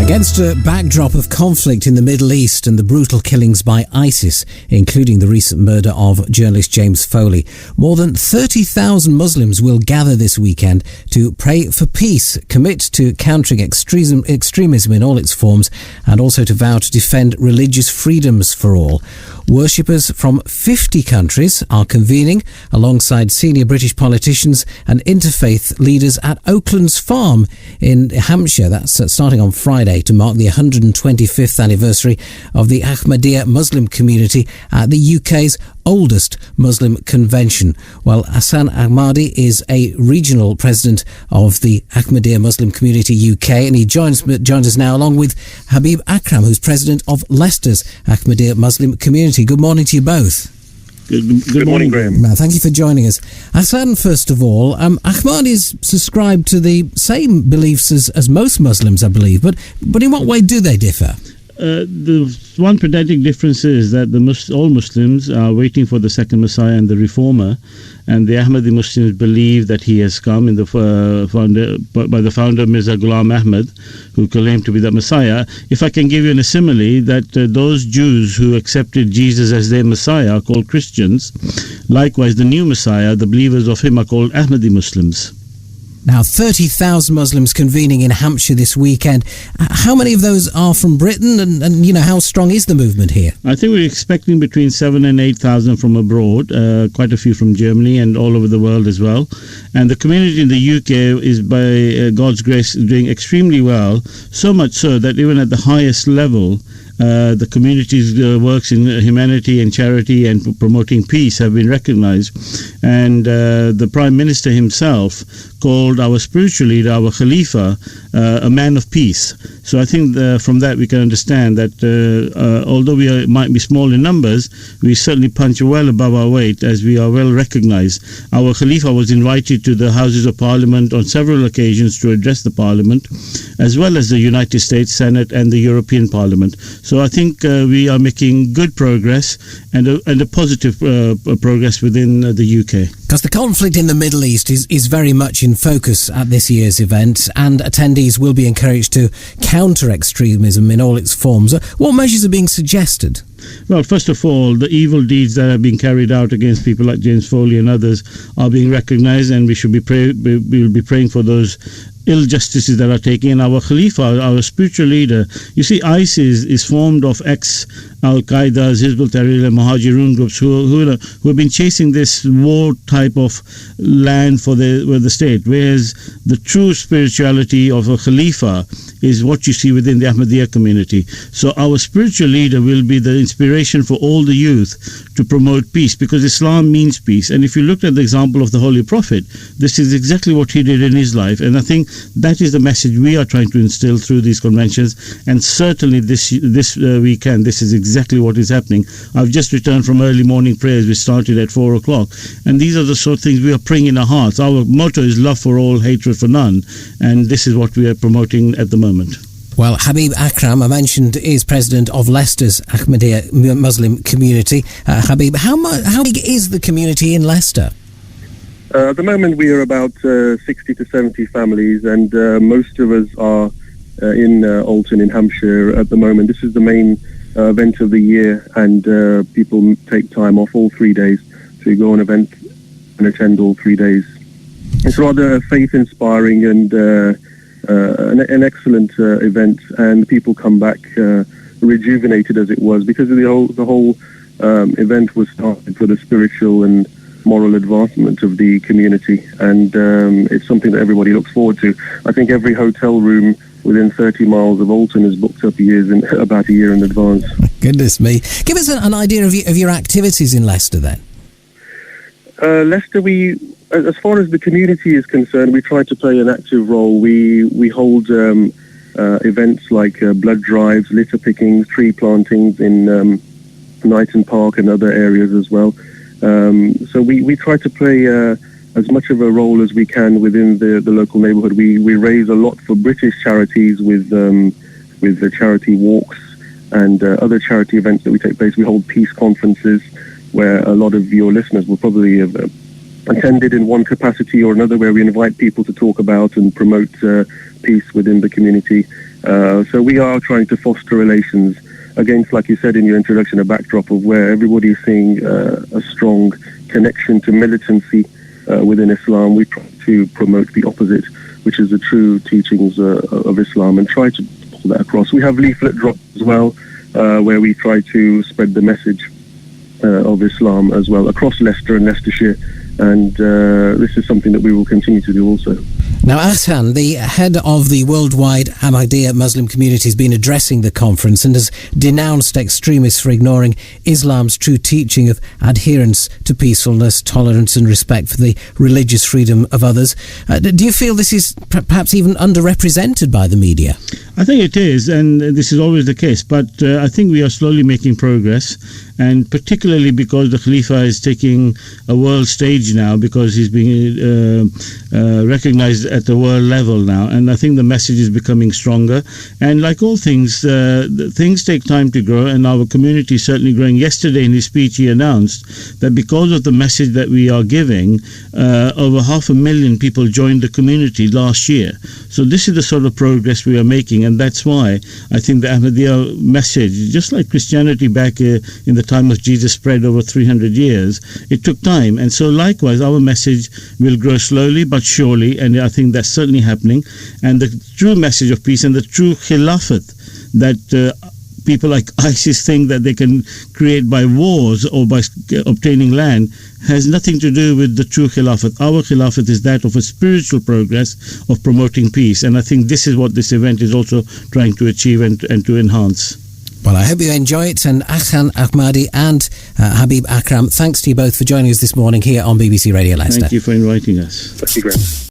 Against a backdrop of conflict in the Middle East and the brutal killings by ISIS, including the recent murder of journalist James Foley, more than 30,000 Muslims will gather this weekend to pray for peace, commit to countering extremism in all its forms, and also to vow to defend religious freedoms for all. Worshippers from 50 countries are convening alongside senior British politicians and interfaith leaders at Oakland's Farm in Hampshire. That's starting on Friday to mark the 125th anniversary of the Ahmadiyya Muslim community at the UK's oldest Muslim convention. Well, Hassan Ahmadi is a regional president of the Ahmadiyya Muslim Community UK, and he joins us now along with Habib Akram, who's president of Leicester's Ahmadiyya Muslim Community. Good morning to you both. Good morning, Graham. Thank you for joining us. Hassan, first of all, Ahmadis subscribe to the same beliefs as most Muslims, I believe, but in what way do they differ? The one pedantic difference is that all Muslims are waiting for the second Messiah and the Reformer, and the Ahmadi Muslims believe that he has come by the founder Mirza Ghulam Ahmad, who claimed to be the Messiah. If I can give you a simile, that those Jews who accepted Jesus as their Messiah are called Christians. Likewise, the new Messiah, the believers of him, are called Ahmadi Muslims. Now, 30,000 Muslims convening in Hampshire this weekend. How many of those are from Britain, and you know, how strong is the movement here? I think we're expecting between 7,000 and 8,000 from abroad, quite a few from Germany and all over the world as well. And the community in the UK is, by God's grace, doing extremely well, so much so that even at the highest level, the community's works in humanity and charity and promoting peace have been recognized. And the Prime Minister himself called our spiritual leader, our Khalifa, a man of peace. So I think from that we can understand that although we might be small in numbers, we certainly punch well above our weight, as we are well recognized. Our Khalifa was invited to the Houses of Parliament on several occasions to address the Parliament, as well as the United States Senate and the European Parliament. So I think we are making good progress and a positive progress within the UK. Because the conflict in the Middle East is very much in focus at this year's event, and attendees will be encouraged to counter extremism in all its forms. What measures are being suggested? Well, first of all, the evil deeds that have been carried out against people like James Foley and others are being recognized, and we will be praying for those ill justices that are taking. And our Khalifa, our spiritual leader, you see, ISIS is formed of ex-Al-Qaeda's, Hizb ut-Tahrir and Muhajirun groups who have been chasing this war type of land for the state, whereas the true spirituality of a Khalifa is what you see within the Ahmadiyya community. So our spiritual leader will be the inspiration for all the youth to promote peace, because Islam means peace. And if you looked at the example of the Holy Prophet, this is exactly what he did in his life. And I think that is the message we are trying to instill through these conventions. And certainly this weekend, this is exactly what is happening. I've just returned from early morning prayers. We started at 4 o'clock. And these are the sort of things we are praying in our hearts. Our motto is love for all, hatred for none. And this is what we are promoting at the moment. Well, Habib Akram, I mentioned, is president of Leicester's Ahmadiyya Muslim community. Habib, how big is the community in Leicester? At the moment, we are about 60 to 70 families, and most of us are in Alton in Hampshire at the moment. This is the main event of the year, and people take time off all 3 days to go on event and attend all 3 days. It's rather faith-inspiring and an excellent event, and people come back rejuvenated, as it was, because the whole event was started for the spiritual and moral advancement of the community, and it's something that everybody looks forward to. I think every hotel room within 30 miles of Alton is booked up about a year in advance. Goodness me. Give us an idea of your activities in Leicester then. Leicester, as far as the community is concerned, we try to play an active role. We hold events like blood drives, litter pickings, tree plantings in Knighton Park and other areas as well. So we try to play as much of a role as we can within the local neighbourhood. We raise a lot for British charities with the charity walks and other charity events that we take place. We hold peace conferences where a lot of your listeners will probably have attended in one capacity or another, where we invite people to talk about and promote peace within the community. So we are trying to foster relations against, like you said in your introduction, a backdrop of where everybody is seeing a strong connection to militancy within Islam. We try to promote the opposite, which is the true teachings of Islam, and try to pull that across. We have leaflet drops as well, where we try to spread the message of Islam as well across Leicester and Leicestershire, and this is something that we will continue to do also. Now, Ahsan, the head of the worldwide Ahmadiyya Muslim community, has been addressing the conference and has denounced extremists for ignoring Islam's true teaching of adherence to peacefulness, tolerance and respect for the religious freedom of others. Do you feel this is perhaps even underrepresented by the media? I think it is, and this is always the case, but I think we are slowly making progress, and particularly because the Khalifa is taking a world stage now, because he's being recognized at the world level now, and I think the message is becoming stronger. And like all things, things take time to grow, and our community is certainly growing. Yesterday in his speech he announced that because of the message that we are giving, over 500,000 people joined the community last year. So this is the sort of progress we are making, and that's why I think the Ahmadiyya message, just like Christianity back in the time of Jesus spread over 300 years, it took time. And so likewise our message will grow slowly but surely, and I think that's certainly happening. And the true message of peace and the true khilafat that people like ISIS think that they can create by wars or by obtaining land has nothing to do with the true khilafat. Our khilafat is that of a spiritual progress of promoting peace, and I think this is what this event is also trying to achieve and to enhance. Well, I hope you enjoy it. And Ahsan Ahmadi and Habib Akram, thanks to you both for joining us this morning here on BBC Radio Leicester. Thank you for inviting us. Thank you, Graham.